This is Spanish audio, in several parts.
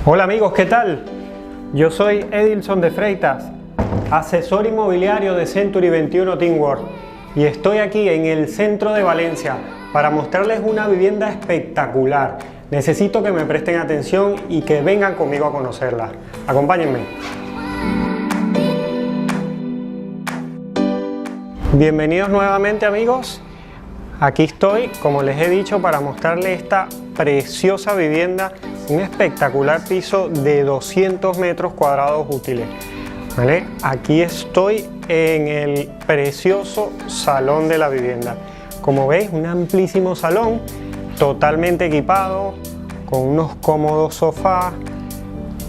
Hola amigos, ¿qué tal? Yo soy Edilson de Freitas, asesor inmobiliario de Century 21 Teamwork, y estoy aquí en el centro de Valencia para mostrarles una vivienda espectacular. Necesito que me presten atención y que vengan conmigo a conocerla. Acompáñenme. Bienvenidos nuevamente amigos. Aquí estoy, como les he dicho, para mostrarles esta preciosa vivienda, un espectacular piso de 200 metros cuadrados útiles. ¿Vale? Aquí estoy en el precioso salón de la vivienda. Como veis, un amplísimo salón, totalmente equipado, con unos cómodos sofás,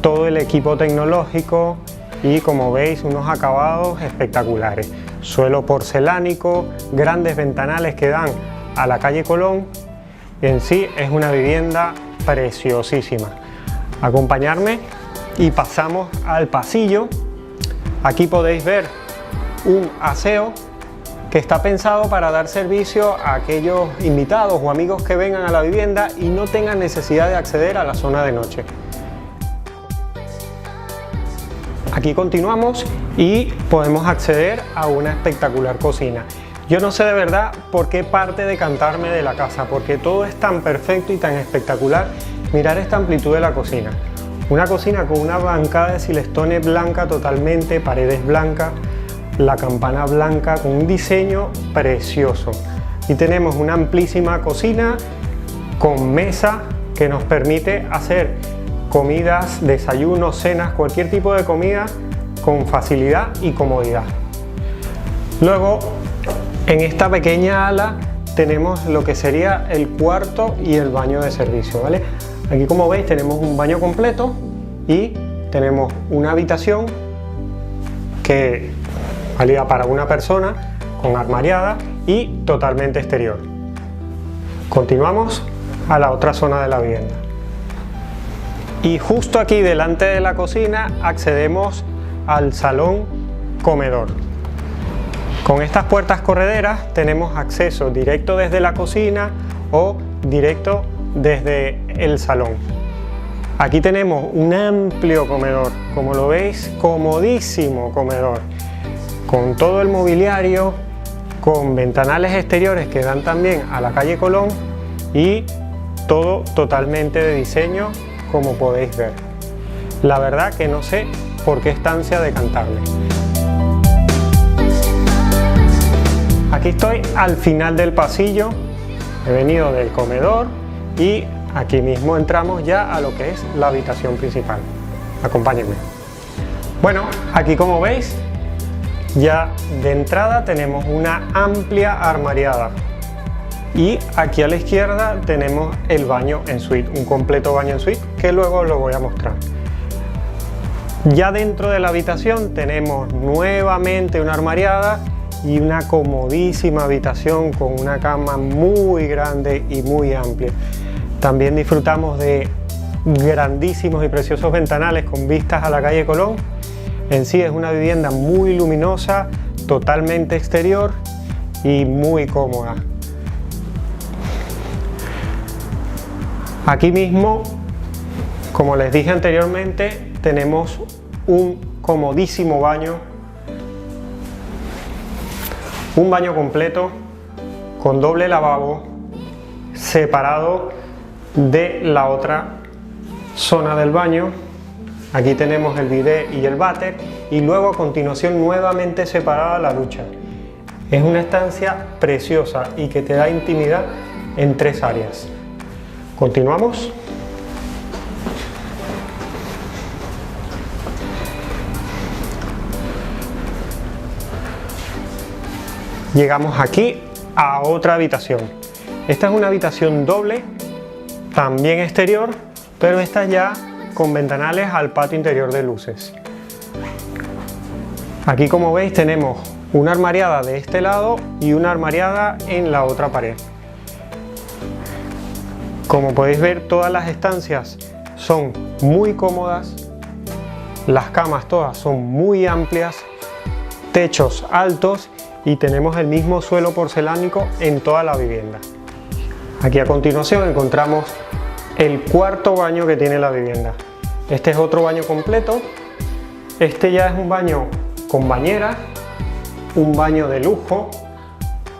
todo el equipo tecnológico y, como veis, unos acabados espectaculares. Suelo porcelánico, grandes ventanales que dan a la calle Colón. En sí es una vivienda preciosísima. Acompañarme y pasamos al pasillo. Aquí podéis ver un aseo que está pensado para dar servicio a aquellos invitados o amigos que vengan a la vivienda y no tengan necesidad de acceder a la zona de noche. Aquí continuamos y podemos acceder a una espectacular cocina. Yo no sé de verdad por qué parte decantarme de la casa, porque todo es tan perfecto y tan espectacular. Mirar esta amplitud de la cocina. Una cocina con una bancada de silestones blanca totalmente, paredes blancas, la campana blanca con un diseño precioso. Y tenemos una amplísima cocina con mesa que nos permite hacer comidas, desayunos, cenas, cualquier tipo de comida con facilidad y comodidad. Luego, en esta pequeña ala tenemos lo que sería el cuarto y el baño de servicio, ¿vale? Aquí, como veis, tenemos un baño completo y tenemos una habitación que valía para una persona, con armariada y totalmente exterior. Continuamos a la otra zona de la vivienda. Y justo aquí delante de la cocina accedemos al salón comedor. Con estas puertas correderas tenemos acceso directo desde la cocina o directo desde el salón. Aquí tenemos un amplio comedor, como lo veis, comodísimo comedor, con todo el mobiliario, con ventanales exteriores que dan también a la calle Colón y todo totalmente de diseño, como podéis ver. La verdad que no sé por qué estancia decantarme. Aquí estoy al final del pasillo, he venido del comedor y aquí mismo entramos ya a lo que es la habitación principal. Acompáñenme. Bueno, aquí como veis, ya de entrada tenemos una amplia armariada. Y aquí a la izquierda tenemos el baño en suite, un completo baño en suite que luego lo voy a mostrar. Ya dentro de la habitación tenemos nuevamente una armariada y una comodísima habitación con una cama muy grande y muy amplia. También disfrutamos de grandísimos y preciosos ventanales con vistas a la calle Colón. En sí es una vivienda muy luminosa, totalmente exterior y muy cómoda. Aquí mismo, como les dije anteriormente, tenemos un comodísimo baño, un baño completo con doble lavabo separado de la otra zona del baño. Aquí tenemos el bidet y el váter y luego a continuación nuevamente separada la ducha. Es una estancia preciosa y que te da intimidad en tres áreas. Continuamos. Llegamos aquí a otra habitación. Esta es una habitación doble, también exterior, pero esta ya con ventanales al patio interior de luces. Aquí, como veis, tenemos una armariada de este lado y una armariada en la otra pared. Como podéis ver, todas las estancias son muy cómodas, las camas todas son muy amplias, techos altos y tenemos el mismo suelo porcelánico en toda la vivienda. Aquí a continuación encontramos el cuarto baño que tiene la vivienda. Este es otro baño completo. Este ya es un baño con bañera, un baño de lujo.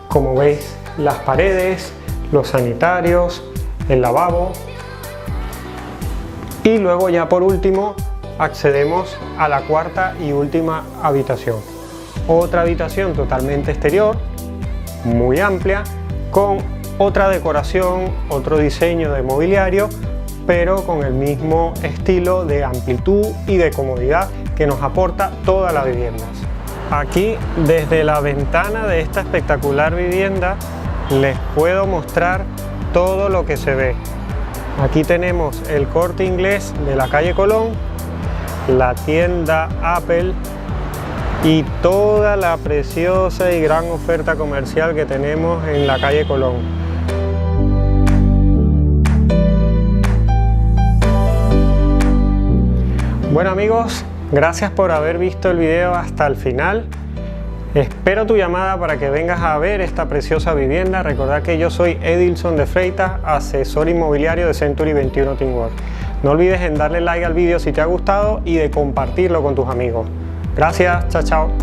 Como veis, las paredes, los sanitarios, el lavabo. Y luego ya por último accedemos a la cuarta y última habitación. Otra habitación totalmente exterior, muy amplia, con otra decoración, otro diseño de mobiliario, pero con el mismo estilo de amplitud y de comodidad que nos aporta todas las viviendas. Aquí, desde la ventana de esta espectacular vivienda, les puedo mostrar todo lo que se ve. Aquí tenemos el Corte Inglés de la calle Colón, la tienda Apple y toda la preciosa y gran oferta comercial que tenemos en la calle Colón. Bueno amigos, gracias por haber visto el video hasta el final. Espero tu llamada para que vengas a ver esta preciosa vivienda. Recordad que yo soy Edilson de Freitas, asesor inmobiliario de Century 21 Teamwork. No olvides en darle like al vídeo si te ha gustado y de compartirlo con tus amigos. Gracias, chao, chao.